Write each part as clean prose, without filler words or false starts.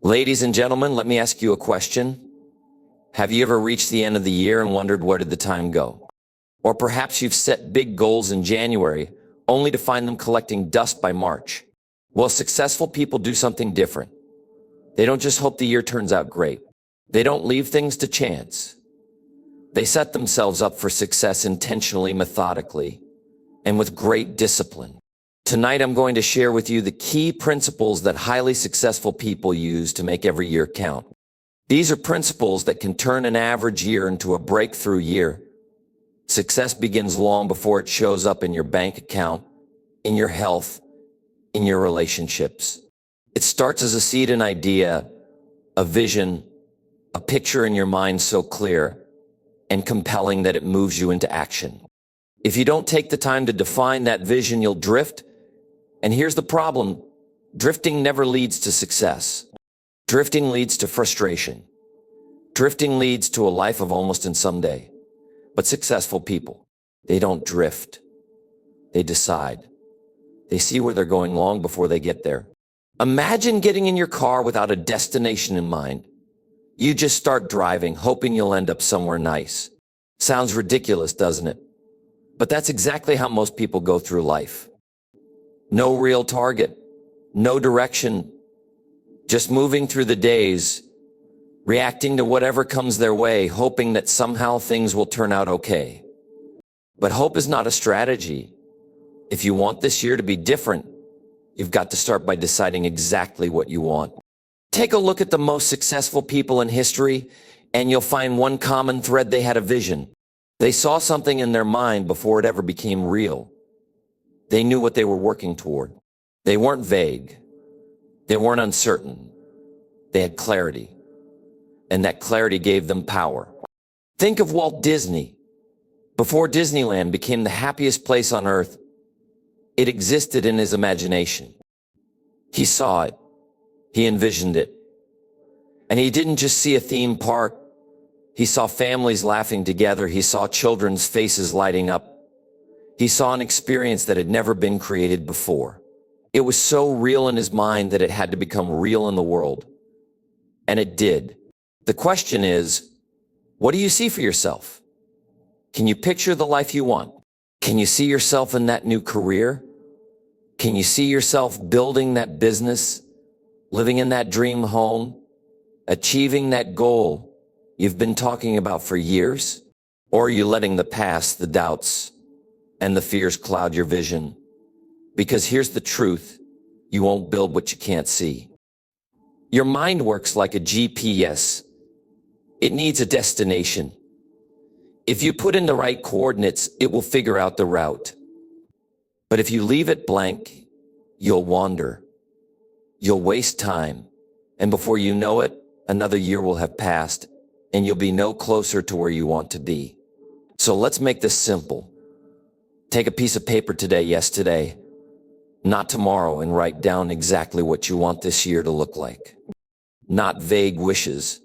Ladies and gentlemen, let me ask you a question. Have you ever reached the end of the year and wondered where did the time go? Or perhaps you've set big goals in January, only to find them collecting dust by March. Well, successful people do something different. They don't just hope the year turns out great. They don't leave things to chance. They set themselves up for success intentionally, methodically, and with great discipline. Tonight, I'm going to share with you the key principles that highly successful people use to make every year count. These are principles that can turn an average year into a breakthrough year. Success begins long before it shows up in your bank account, in your health, in your relationships. It starts as a seed, an idea, a vision, a picture in your mind so clear and compelling that it moves you into action. If you don't take the time to define that vision, you'll drift. And here's the problem. Drifting never leads to success. Drifting leads to frustration. Drifting leads to a life of almost and someday. But successful people, they don't drift. They decide. They see where they're going long before they get there. Imagine getting in your car without a destination in mind. You just start driving, hoping you'll end up somewhere nice. Sounds ridiculous, doesn't it? But that's exactly how most people go through life. No real target, no direction, just moving through the days, reacting to whatever comes their way, hoping that somehow things will turn out okay. But hope is not a strategy. If you want this year to be different, you've got to start by deciding exactly what you want. Take a look at the most successful people in history, and you'll find one common thread: they had a vision. They saw something in their mind before it ever became real. They knew what they were working toward. They weren't vague. They weren't uncertain. They had clarity. And that clarity gave them power. Think of Walt Disney. Before Disneyland became the happiest place on earth, it existed in his imagination. He saw it. He envisioned it. And he didn't just see a theme park. He saw families laughing together. He saw children's faces lighting up. He saw an experience that had never been created before. It was so real in his mind that it had to become real in the world. And it did. The question is, what do you see for yourself? Can you picture the life you want? Can you see yourself in that new career? Can you see yourself building that business, living in that dream home, achieving that goal you've been talking about for years? Or are you letting the past, the doubts, and the fears cloud your vision? Because here's the truth: you won't build what you can't see. Your mind works like a GPS. It needs a destination. If you put in the right coordinates, it will figure out the route. But if you leave it blank, you'll wander. You'll waste time. And before you know it, another year will have passed, and you'll be no closer to where you want to be. So let's make this simple. Take a piece of paper today, yes, today, not tomorrow, and write down exactly what you want this year to look like. Not vague wishes,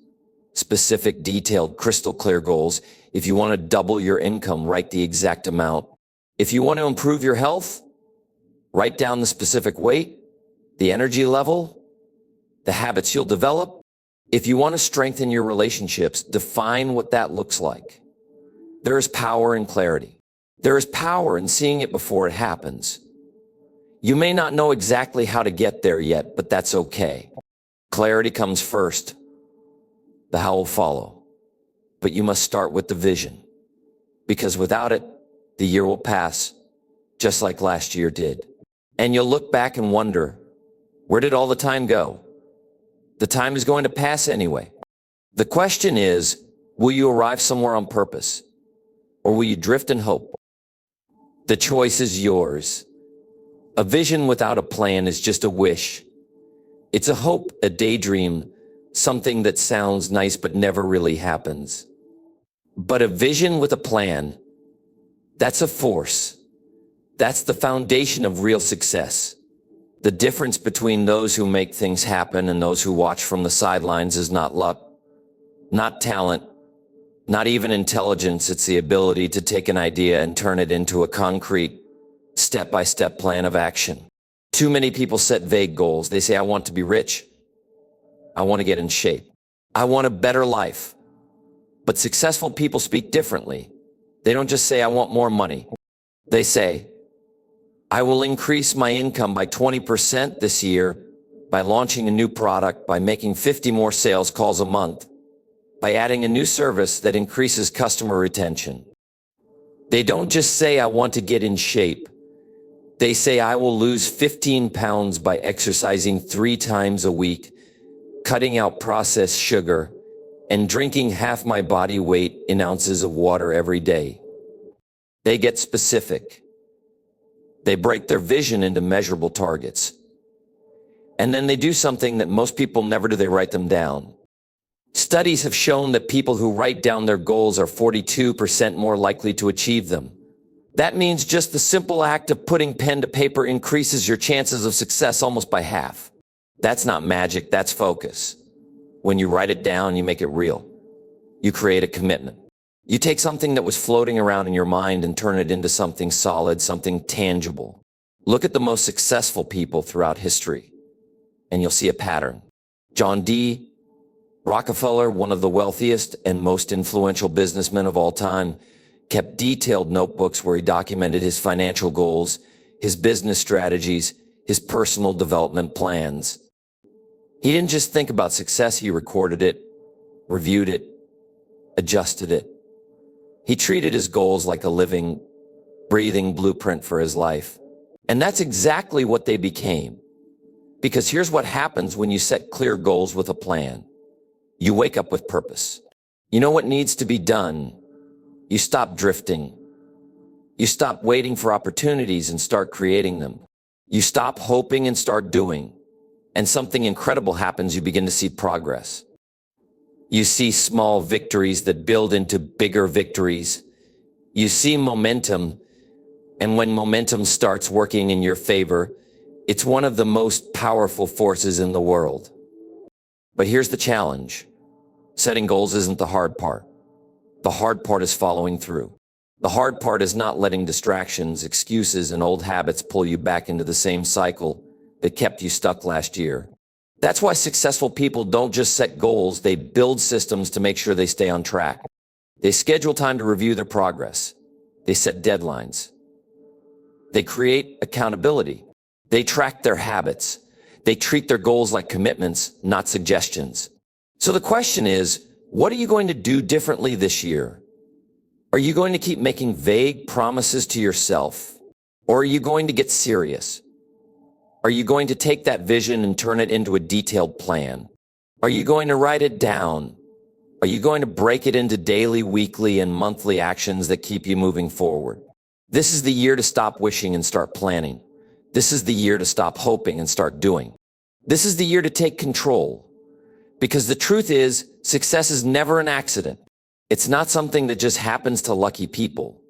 specific, detailed, crystal clear goals. If you want to double your income, write the exact amount. If you want to improve your health, write down the specific weight, the energy level, the habits you'll develop. If you want to strengthen your relationships, define what that looks like. There is power in clarity. There is power in seeing it before it happens. You may not know exactly how to get there yet, but that's okay. Clarity comes first. The how will follow. But you must start with the vision, because without it, the year will pass, just like last year did. And you'll look back and wonder, where did all the time go? The time is going to pass anyway. The question is, will you arrive somewhere on purpose? Or will you drift in hope? The choice is yours. A vision without a plan is just a wish. It's a hope, a daydream, something that sounds nice but never really happens. But a vision with a plan, that's a force. That's the foundation of real success. The difference between those who make things happen and those who watch from the sidelines is not luck, not talent, not even intelligence. It's the ability to take an idea and turn it into a concrete, step-by-step plan of action. Too many people set vague goals. They say, I want to be rich. I want to get in shape. I want a better life. But successful people speak differently. They don't just say, I want more money. They say, I will increase my income by 20% this year by launching a new product, by making 50 more sales calls a month, by adding a new service that increases customer retention. They don't just say, I want to get in shape. They say, I will lose 15 pounds by exercising 3 times a week, cutting out processed sugar, and drinking half my body weight in ounces of water every day. They get specific. They break their vision into measurable targets. And then they do something that most people never do. They write them down. Studies have shown that people who write down their goals are 42% more likely to achieve them. That means just the simple act of putting pen to paper increases your chances of success almost by half. That's not magic, that's focus. When you write it down, you make it real. You create a commitment. You take something that was floating around in your mind and turn it into something solid, something tangible. Look at the most successful people throughout history, and you'll see a pattern. John D. Rockefeller, one of the wealthiest and most influential businessmen of all time, kept detailed notebooks where he documented his financial goals, his business strategies, his personal development plans. He didn't just think about success, he recorded it, reviewed it, adjusted it. He treated his goals like a living, breathing blueprint for his life. And that's exactly what they became. Because here's what happens when you set clear goals with a plan. You wake up with purpose. You know what needs to be done. You stop drifting. You stop waiting for opportunities and start creating them. You stop hoping and start doing. And something incredible happens. You begin to see progress. You see small victories that build into bigger victories. You see momentum. And when momentum starts working in your favor, it's one of the most powerful forces in the world. But here's the challenge. Setting goals isn't the hard part. The hard part is following through. The hard part is not letting distractions, excuses, and old habits pull you back into the same cycle that kept you stuck last year. That's why successful people don't just set goals, they build systems to make sure they stay on track. They schedule time to review their progress. They set deadlines. They create accountability. They track their habits. They treat their goals like commitments, not suggestions. So the question is, what are you going to do differently this year? Are you going to keep making vague promises to yourself? Or are you going to get serious? Are you going to take that vision and turn it into a detailed plan? Are you going to write it down? Are you going to break it into daily, weekly, and monthly actions that keep you moving forward? This is the year to stop wishing and start planning. This is the year to stop hoping and start doing. This is the year to take control. Because the truth is, success is never an accident. It's not something that just happens to lucky people.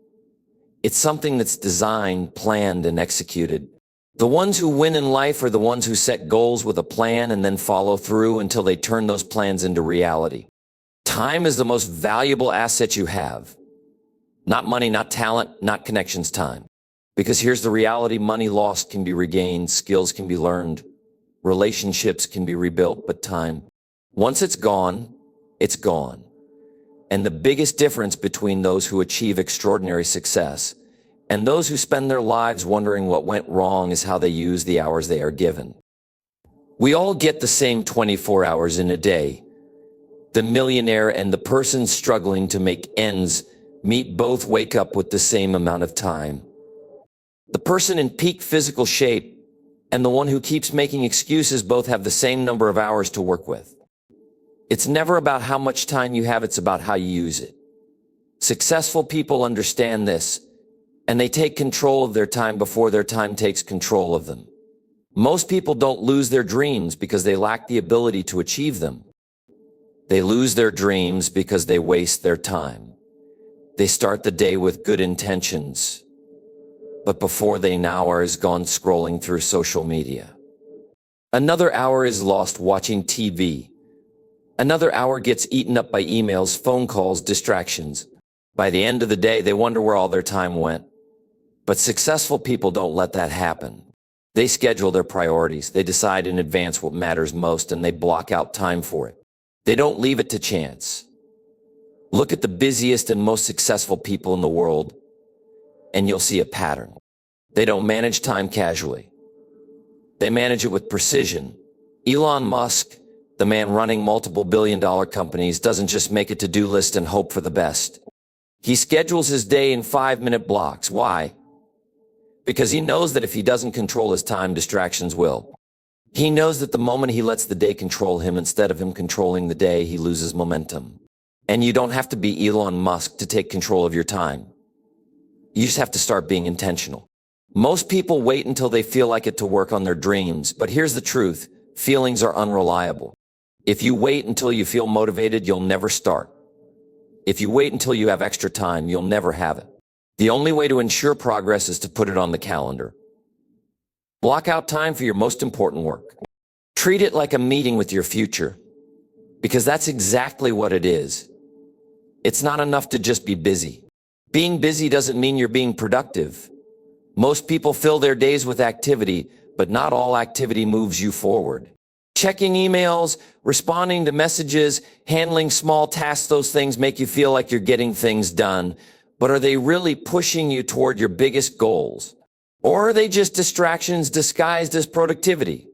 It's something that's designed, planned, and executed. The ones who win in life are the ones who set goals with a plan and then follow through until they turn those plans into reality. Time is the most valuable asset you have. Not money, not talent, not connections, time. Because here's the reality, money lost can be regained, skills can be learned, relationships can be rebuilt, but time, once it's gone, it's gone. And the biggest difference between those who achieve extraordinary success and those who spend their lives wondering what went wrong is how they use the hours they are given. We all get the same 24 hours in a day. The millionaire and the person struggling to make ends meet both wake up with the same amount of time. The person in peak physical shape and the one who keeps making excuses both have the same number of hours to work with. It's never about how much time you have, it's about how you use it. Successful people understand this, and they take control of their time before their time takes control of them. Most people don't lose their dreams because they lack the ability to achieve them. They lose their dreams because they waste their time. They start the day with good intentions, but before they an hour is gone scrolling through social media. Another hour is lost watching TV. Another hour gets eaten up by emails, phone calls, distractions. By the end of the day, they wonder where all their time went. But successful people don't let that happen. They schedule their priorities. They decide in advance what matters most, and they block out time for it. They don't leave it to chance. Look at the busiest and most successful people in the world, and you'll see a pattern. They don't manage time casually. They manage it with precision. Elon Musk, the man running multiple billion-dollar companies, doesn't just make a to-do list and hope for the best. He schedules his day in 5-minute blocks. Why? Because he knows that if he doesn't control his time, distractions will. He knows that the moment he lets the day control him instead of him controlling the day, he loses momentum. And you don't have to be Elon Musk to take control of your time. You just have to start being intentional. Most people wait until they feel like it to work on their dreams, but here's the truth. Feelings are unreliable. If you wait until you feel motivated, you'll never start. If you wait until you have extra time, you'll never have it. The only way to ensure progress is to put it on the calendar. Block out time for your most important work. Treat it like a meeting with your future, because that's exactly what it is. It's not enough to just be busy. Being busy doesn't mean you're being productive. Most people fill their days with activity, but not all activity moves you forward. Checking emails, responding to messages, handling small tasks, those things make you feel like you're getting things done. But are they really pushing you toward your biggest goals? Or are they just distractions disguised as productivity?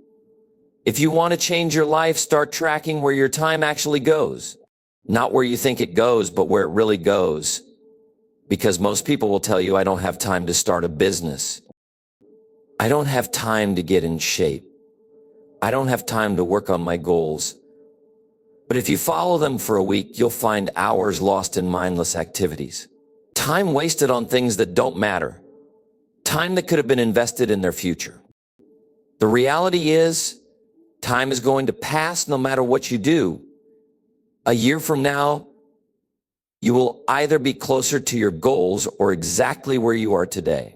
If you want to change your life, start tracking where your time actually goes. Not where you think it goes, but where it really goes. Because most people will tell you, I don't have time to start a business. I don't have time to get in shape. I don't have time to work on my goals. But if you follow them for a week, you'll find hours lost in mindless activities. Time wasted on things that don't matter. Time that could have been invested in their future. The reality is, time is going to pass no matter what you do. A year from now, you will either be closer to your goals or exactly where you are today.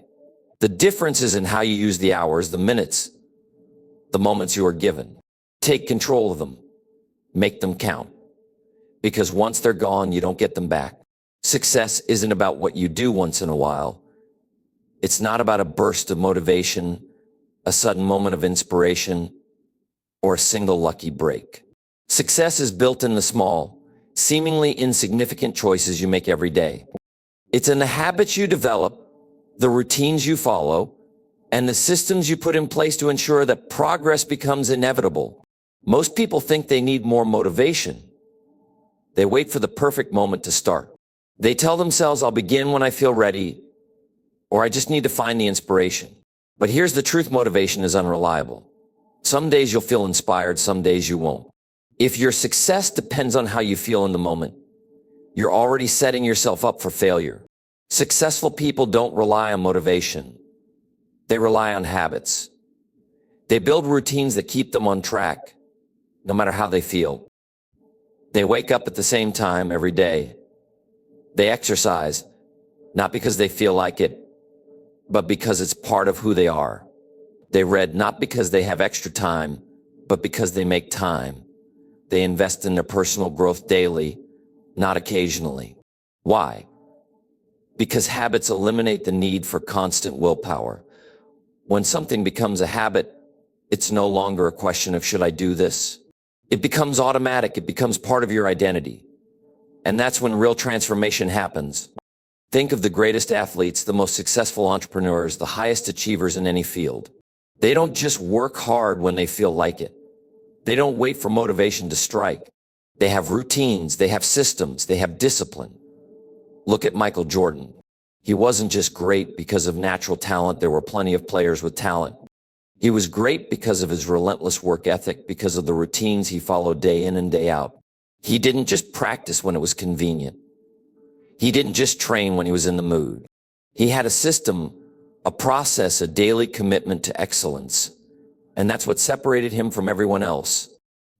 The difference is in how you use the hours, the minutes, the moments you are given. Take control of them. Make them count. Because once they're gone, you don't get them back. Success isn't about what you do once in a while. It's not about a burst of motivation, a sudden moment of inspiration, or a single lucky break. Success is built in the small, seemingly insignificant choices you make every day. It's in the habits you develop, the routines you follow, and the systems you put in place to ensure that progress becomes inevitable. Most people think they need more motivation. They wait for the perfect moment to start. They tell themselves, I'll begin when I feel ready, or I just need to find the inspiration. But here's the truth, motivation is unreliable. Some days you'll feel inspired, some days you won't. If your success depends on how you feel in the moment, you're already setting yourself up for failure. Successful people don't rely on motivation. They rely on habits. They build routines that keep them on track, no matter how they feel. They wake up at the same time every day. They exercise, not because they feel like it, but because it's part of who they are. They read not because they have extra time, but because they make time. They invest in their personal growth daily, not occasionally. Why? Because habits eliminate the need for constant willpower. When something becomes a habit, it's no longer a question of should I do this? It becomes automatic. It becomes part of your identity. And that's when real transformation happens. Think of the greatest athletes, the most successful entrepreneurs, the highest achievers in any field. They don't just work hard when they feel like it. They don't wait for motivation to strike. They have routines, they have systems, they have discipline. Look at Michael Jordan. He wasn't just great because of natural talent. There were plenty of players with talent. He was great because of his relentless work ethic, because of the routines he followed day in and day out. He didn't just practice when it was convenient. He didn't just train when he was in the mood. He had a system, a process, a daily commitment to excellence. And that's what separated him from everyone else.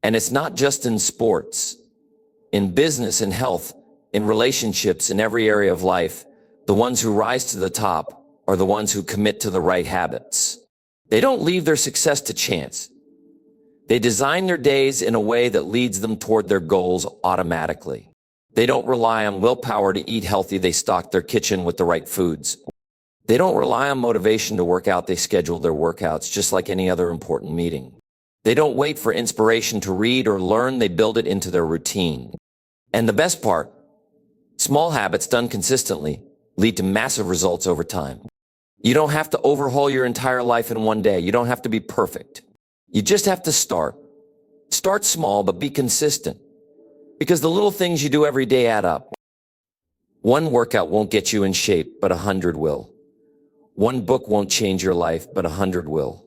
And it's not just in sports, in business, in health, in relationships, in every area of life. The ones who rise to the top are the ones who commit to the right habits. They don't leave their success to chance. They design their days in a way that leads them toward their goals automatically. They don't rely on willpower to eat healthy. They stock their kitchen with the right foods. They don't rely on motivation to work out, they schedule their workouts just like any other important meeting. They don't wait for inspiration to read or learn, they build it into their routine. And the best part, small habits done consistently lead to massive results over time. You don't have to overhaul your entire life in one day. You don't have to be perfect. You just have to start. Start small, but be consistent. Because the little things you do every day add up. One workout won't get you in shape, but 100 will. One book won't change your life, but 100 will.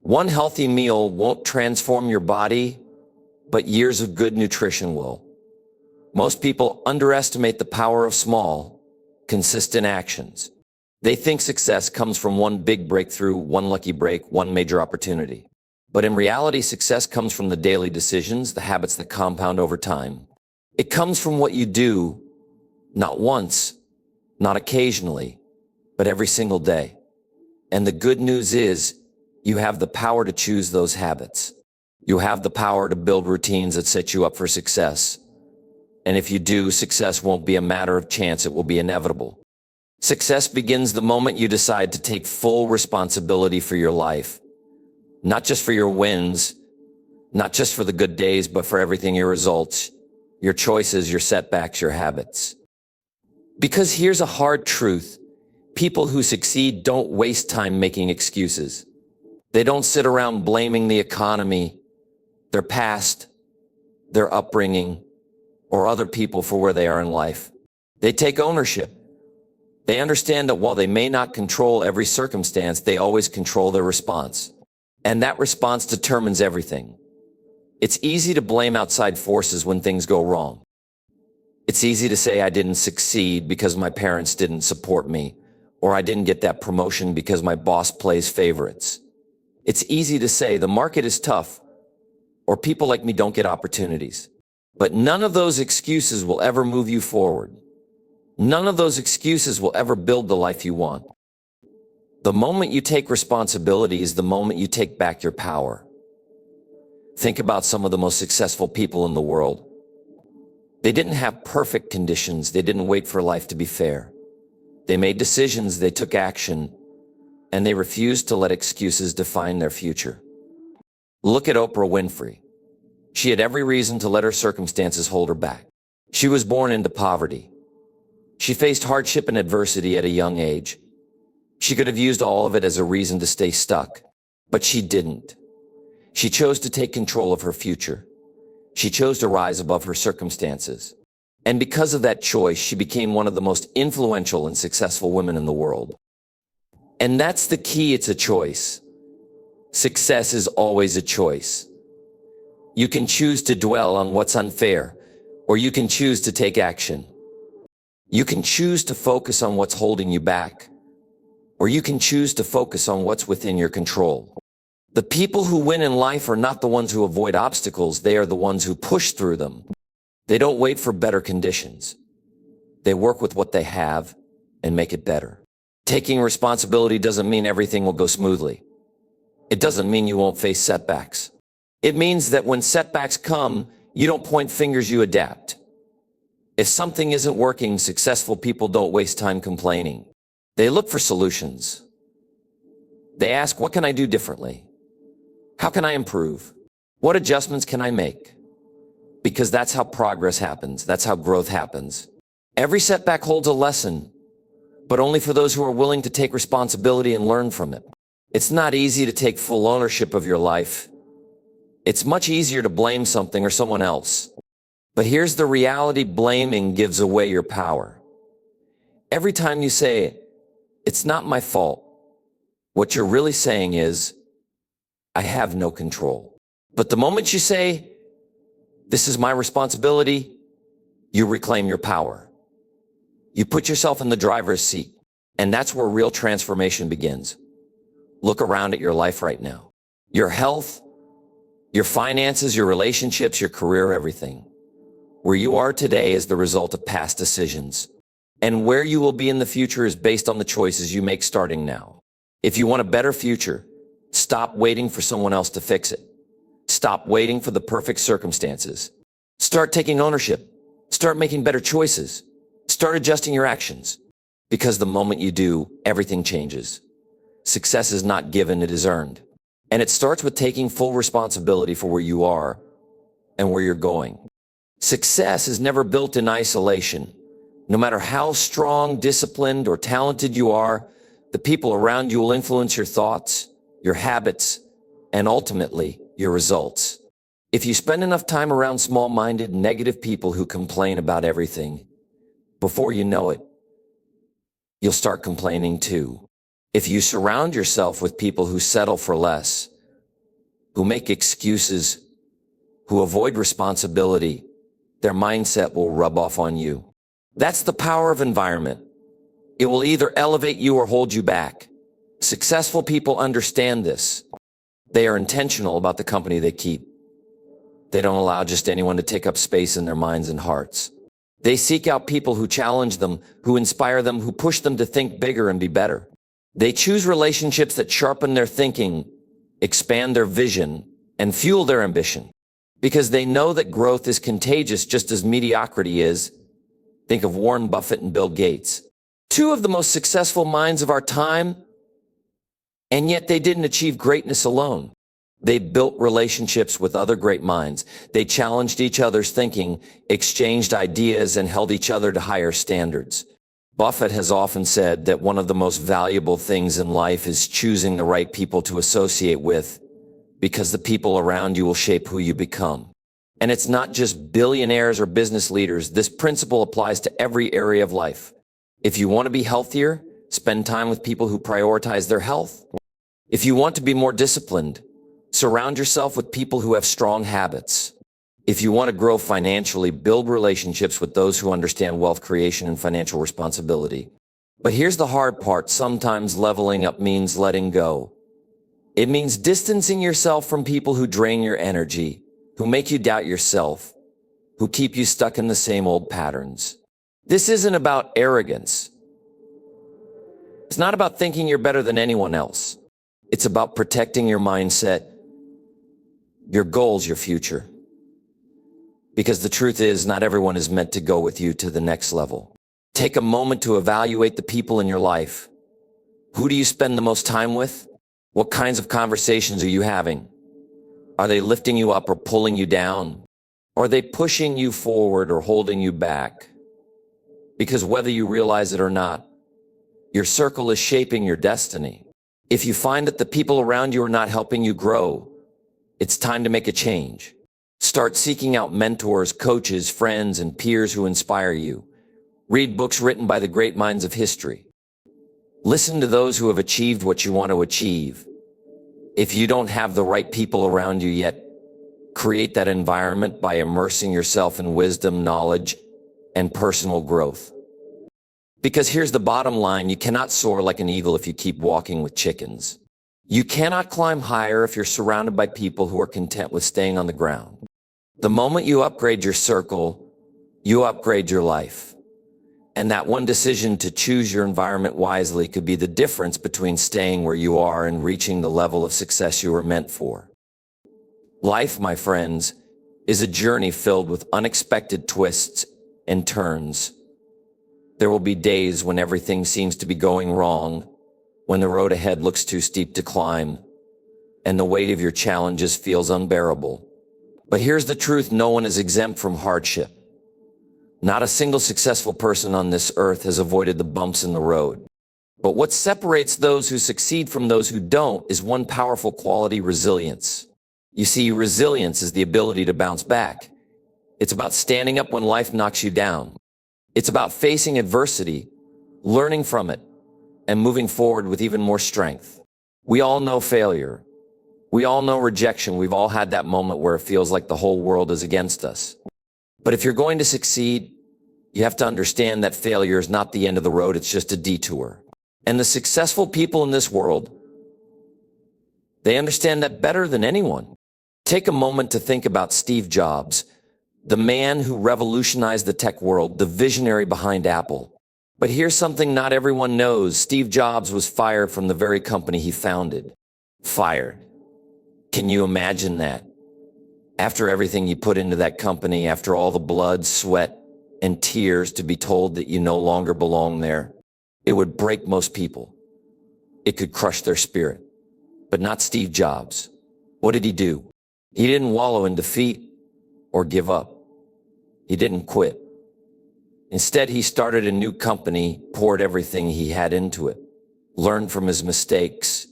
One healthy meal won't transform your body, but years of good nutrition will. Most people underestimate the power of small, consistent actions. They think success comes from one big breakthrough, one lucky break, one major opportunity. But in reality, success comes from the daily decisions, the habits that compound over time. It comes from what you do, not once, not occasionally, but every single day. And the good news is, you have the power to choose those habits. You have the power to build routines that set you up for success. And if you do, success won't be a matter of chance, it will be inevitable. Success begins the moment you decide to take full responsibility for your life. Not just for your wins, not just for the good days, but for everything, your results, your choices, your setbacks, your habits. Because here's a hard truth. People who succeed don't waste time making excuses. They don't sit around blaming the economy, their past, their upbringing, or other people for where they are in life. They take ownership. They understand that while they may not control every circumstance, they always control their response. And that response determines everything. It's easy to blame outside forces when things go wrong. It's easy to say I didn't succeed because my parents didn't support me, or I didn't get that promotion because my boss plays favorites. It's easy to say the market is tough, or people like me don't get opportunities. But none of those excuses will ever move you forward. None of those excuses will ever build the life you want. The moment you take responsibility is the moment you take back your power. Think about some of the most successful people in the world. They didn't have perfect conditions. They didn't wait for life to be fair. They made decisions, they took action, and they refused to let excuses define their future. Look at Oprah Winfrey. She had every reason to let her circumstances hold her back. She was born into poverty. She faced hardship and adversity at a young age. She could have used all of it as a reason to stay stuck, but she didn't. She chose to take control of her future. She chose to rise above her circumstances. And because of that choice, she became one of the most influential and successful women in the world. And that's the key, it's a choice. Success is always a choice. You can choose to dwell on what's unfair, or you can choose to take action. You can choose to focus on what's holding you back, or you can choose to focus on what's within your control. The people who win in life are not the ones who avoid obstacles, they are the ones who push through them. They don't wait for better conditions. They work with what they have and make it better. Taking responsibility doesn't mean everything will go smoothly. It doesn't mean you won't face setbacks. It means that when setbacks come, you don't point fingers, you adapt. If something isn't working, successful people don't waste time complaining. They look for solutions. They ask, what can I do differently? How can I improve? What adjustments can I make? Because that's how progress happens. That's how growth happens. Every setback holds a lesson, but only for those who are willing to take responsibility and learn from it. It's not easy to take full ownership of your life. It's much easier to blame something or someone else. But here's the reality, blaming gives away your power. Every time you say, it's not my fault, what you're really saying is, I have no control. But the moment you say, this is my responsibility, you reclaim your power. You put yourself in the driver's seat, and that's where real transformation begins. Look around at your life right now. Your health, your finances, your relationships, your career, everything. Where you are today is the result of past decisions. And where you will be in the future is based on the choices you make starting now. If you want a better future, stop waiting for someone else to fix it. Stop waiting for the perfect circumstances. Start taking ownership. Start making better choices. Start adjusting your actions. Because the moment you do, everything changes. Success is not given, it is earned. And it starts with taking full responsibility for where you are and where you're going. Success is never built in isolation. No matter how strong, disciplined, or talented you are, the people around you will influence your thoughts, your habits, and ultimately, your results. If you spend enough time around small-minded, negative people who complain about everything, before you know it, you'll start complaining too. If you surround yourself with people who settle for less, who make excuses, who avoid responsibility, their mindset will rub off on you. That's the power of environment. It will either elevate you or hold you back. Successful people understand this. They are intentional about the company they keep. They don't allow just anyone to take up space in their minds and hearts. They seek out people who challenge them, who inspire them, who push them to think bigger and be better. They choose relationships that sharpen their thinking, expand their vision, and fuel their ambition. Because they know that growth is contagious just as mediocrity is. Think of Warren Buffett and Bill Gates. Two of the most successful minds of our time, and yet they didn't achieve greatness alone. They built relationships with other great minds. They challenged each other's thinking, exchanged ideas, and held each other to higher standards. Buffett has often said that one of the most valuable things in life is choosing the right people to associate with, because the people around you will shape who you become. And it's not just billionaires or business leaders. This principle applies to every area of life. If you want to be healthier, spend time with people who prioritize their health. If you want to be more disciplined, surround yourself with people who have strong habits. If you want to grow financially, build relationships with those who understand wealth creation and financial responsibility. But here's the hard part. Sometimes leveling up means letting go. It means distancing yourself from people who drain your energy, who make you doubt yourself, who keep you stuck in the same old patterns. This isn't about arrogance. It's not about thinking you're better than anyone else. It's about protecting your mindset, your goals, your future. Because the truth is, not everyone is meant to go with you to the next level. Take a moment to evaluate the people in your life. Who do you spend the most time with? What kinds of conversations are you having? Are they lifting you up or pulling you down? Are they pushing you forward or holding you back? Because whether you realize it or not, your circle is shaping your destiny. If you find that the people around you are not helping you grow, it's time to make a change. Start seeking out mentors, coaches, friends, and peers who inspire you. Read books written by the great minds of history. Listen to those who have achieved what you want to achieve. If you don't have the right people around you yet, create that environment by immersing yourself in wisdom, knowledge, and personal growth. Because here's the bottom line, you cannot soar like an eagle if you keep walking with chickens. You cannot climb higher if you're surrounded by people who are content with staying on the ground. The moment you upgrade your circle, you upgrade your life. And that one decision to choose your environment wisely could be the difference between staying where you are and reaching the level of success you were meant for. Life, my friends, is a journey filled with unexpected twists and turns. There will be days when everything seems to be going wrong, when the road ahead looks too steep to climb, and the weight of your challenges feels unbearable. But here's the truth, no one is exempt from hardship. Not a single successful person on this earth has avoided the bumps in the road. But what separates those who succeed from those who don't is one powerful quality: resilience. You see, resilience is the ability to bounce back. It's about standing up when life knocks you down. It's about facing adversity, learning from it, and moving forward with even more strength. We all know failure. We all know rejection. We've all had that moment where it feels like the whole world is against us. But if you're going to succeed, you have to understand that failure is not the end of the road, it's just a detour. And the successful people in this world, they understand that better than anyone. Take a moment to think about Steve Jobs, the man who revolutionized the tech world, the visionary behind Apple. But here's something not everyone knows. Steve Jobs was fired from the very company he founded. Fired. Can you imagine that? After everything you put into that company, after all the blood, sweat, and tears, to be told that you no longer belong there. It would break most people. It could crush their spirit. But not Steve Jobs. What did he do? He didn't wallow in defeat or give up. He didn't quit. Instead, he started a new company, poured everything he had into it, learned from his mistakes,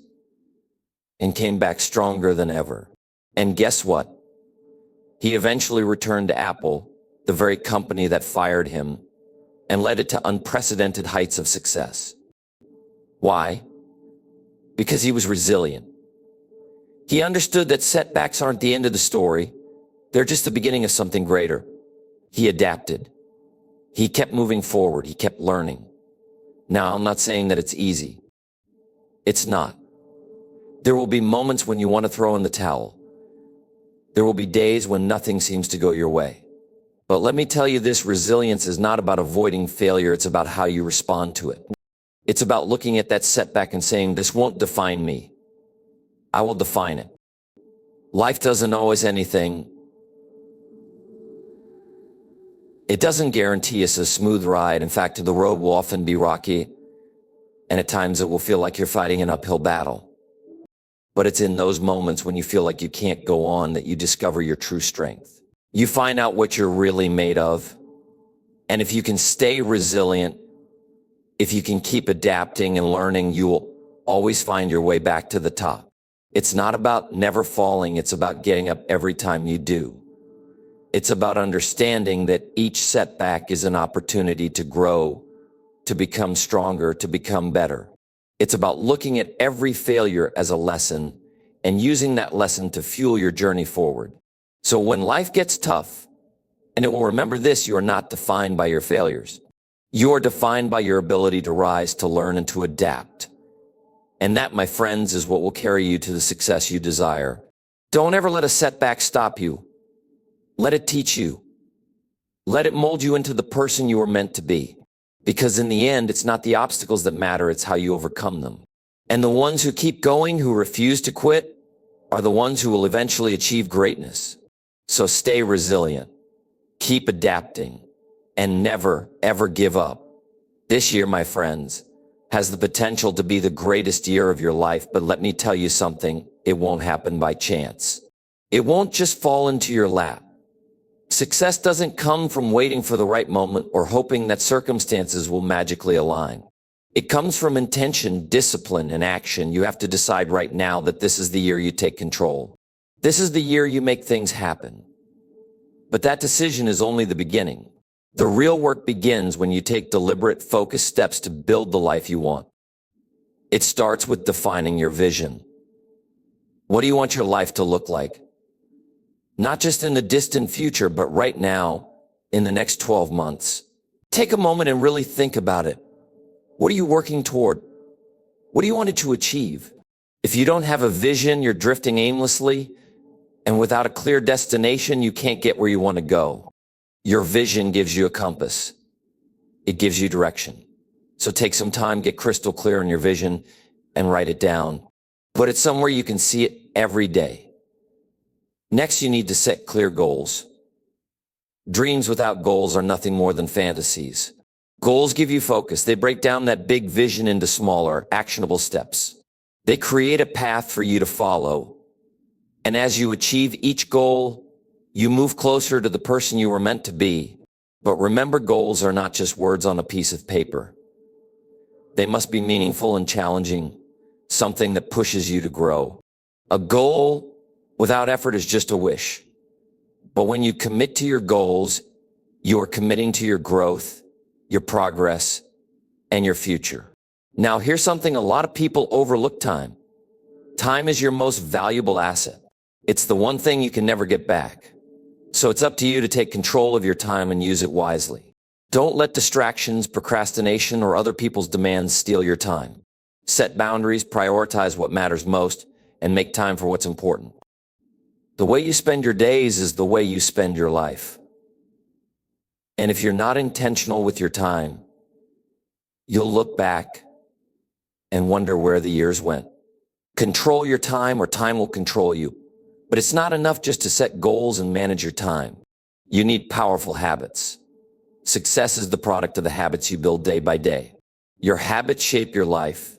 and came back stronger than ever. And guess what? He eventually returned to Apple, the very company that fired him, and led it to unprecedented heights of success. Why? Because he was resilient. He understood that setbacks aren't the end of the story. They're just the beginning of something greater. He adapted. He kept moving forward. He kept learning. Now, I'm not saying that it's easy. It's not. There will be moments when you want to throw in the towel. There will be days when nothing seems to go your way. But let me tell you this, resilience is not about avoiding failure. It's about how you respond to it. It's about looking at that setback and saying, this won't define me. I will define it. Life doesn't always anything. It doesn't guarantee us a smooth ride. In fact, the road will often be rocky, and at times it will feel like you're fighting an uphill battle. But it's in those moments when you feel like you can't go on that you discover your true strength. You find out what you're really made of. And if you can stay resilient, if you can keep adapting and learning, you will always find your way back to the top. It's not about never falling. It's about getting up every time you do. It's about understanding that each setback is an opportunity to grow, to become stronger, to become better. It's about looking at every failure as a lesson and using that lesson to fuel your journey forward. So when life gets tough, and it will remember this, you are not defined by your failures. You are defined by your ability to rise, to learn, and to adapt. And that, my friends, is what will carry you to the success you desire. Don't ever let a setback stop you. Let it teach you. Let it mold you into the person you were meant to be. Because in the end, it's not the obstacles that matter, it's how you overcome them. And the ones who keep going, who refuse to quit, are the ones who will eventually achieve greatness. So stay resilient, keep adapting, and never, ever give up. This year, my friends, has the potential to be the greatest year of your life, but let me tell you something, it won't happen by chance. It won't just fall into your lap. Success doesn't come from waiting for the right moment or hoping that circumstances will magically align. It comes from intention, discipline, and action. You have to decide right now that this is the year you take control. This is the year you make things happen. But that decision is only the beginning. The real work begins when you take deliberate, focused steps to build the life you want. It starts with defining your vision. What do you want your life to look like? Not just in the distant future, but right now, in the next 12 months. Take a moment and really think about it. What are you working toward? What do you want to achieve? If you don't have a vision, you're drifting aimlessly, and without a clear destination, you can't get where you want to go. Your vision gives you a compass. It gives you direction. So take some time, get crystal clear on your vision, and write it down. Put it somewhere you can see it every day. Next, you need to set clear goals. Dreams without goals are nothing more than fantasies. Goals give you focus. They break down that big vision into smaller, actionable steps. They create a path for you to follow. And as you achieve each goal, you move closer to the person you were meant to be. But remember, goals are not just words on a piece of paper. They must be meaningful and challenging, something that pushes you to grow. A goal without effort is just a wish. But when you commit to your goals, you are committing to your growth, your progress, and your future. Now, here's something a lot of people overlook: time. Time is your most valuable asset. It's the one thing you can never get back. So it's up to you to take control of your time and use it wisely. Don't let distractions, procrastination, or other people's demands steal your time. Set boundaries, prioritize what matters most, and make time for what's important. The way you spend your days is the way you spend your life. And if you're not intentional with your time, you'll look back and wonder where the years went. Control your time, or time will control you. But it's not enough just to set goals and manage your time. You need powerful habits. Success is the product of the habits you build day by day. Your habits shape your life,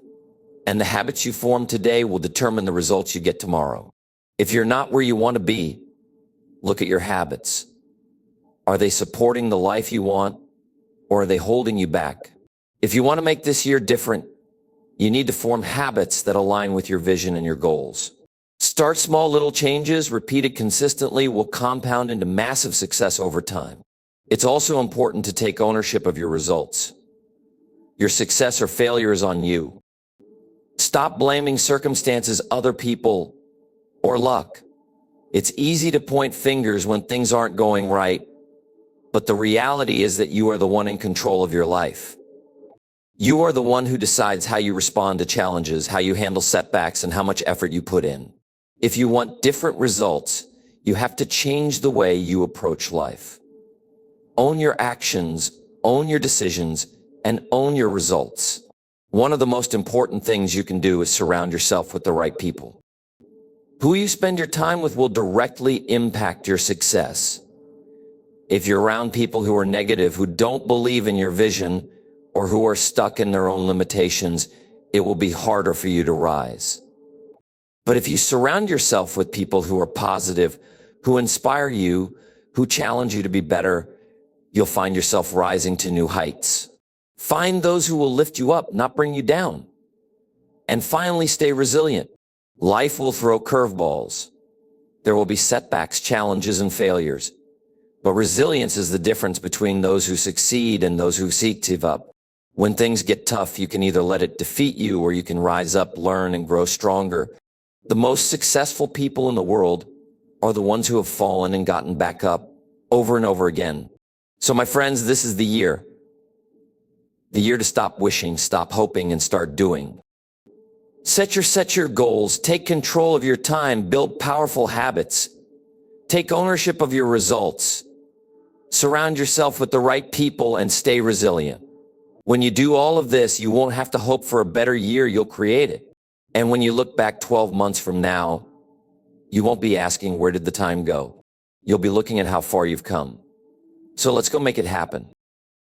and the habits you form today will determine the results you get tomorrow. If you're not where you want to be, look at your habits. Are they supporting the life you want, or are they holding you back? If you want to make this year different, you need to form habits that align with your vision and your goals. Start small little changes, repeated consistently, will compound into massive success over time. It's also important to take ownership of your results. Your success or failure is on you. Stop blaming circumstances, other people, or luck. It's easy to point fingers when things aren't going right, but the reality is that you are the one in control of your life. You are the one who decides how you respond to challenges, how you handle setbacks, and how much effort you put in. If you want different results, you have to change the way you approach life. Own your actions, own your decisions, and own your results. One of the most important things you can do is surround yourself with the right people. Who you spend your time with will directly impact your success. If you're around people who are negative, who don't believe in your vision, or who are stuck in their own limitations, it will be harder for you to rise. But if you surround yourself with people who are positive, who inspire you, who challenge you to be better, you'll find yourself rising to new heights. Find those who will lift you up, not bring you down. And finally, stay resilient. Life will throw curveballs. There will be setbacks, challenges, and failures. But resilience is the difference between those who succeed and those who seek to give up. When things get tough, you can either let it defeat you or you can rise up, learn, and grow stronger. The most successful people in the world are the ones who have fallen and gotten back up over and over again. So my friends, this is the year. The year to stop wishing, stop hoping, and start doing. Set your goals, take control of your time, build powerful habits, take ownership of your results, surround yourself with the right people, and stay resilient. When you do all of this, you won't have to hope for a better year, you'll create it. And when you look back 12 months from now, you won't be asking, where did the time go? You'll be looking at how far you've come. So let's go make it happen.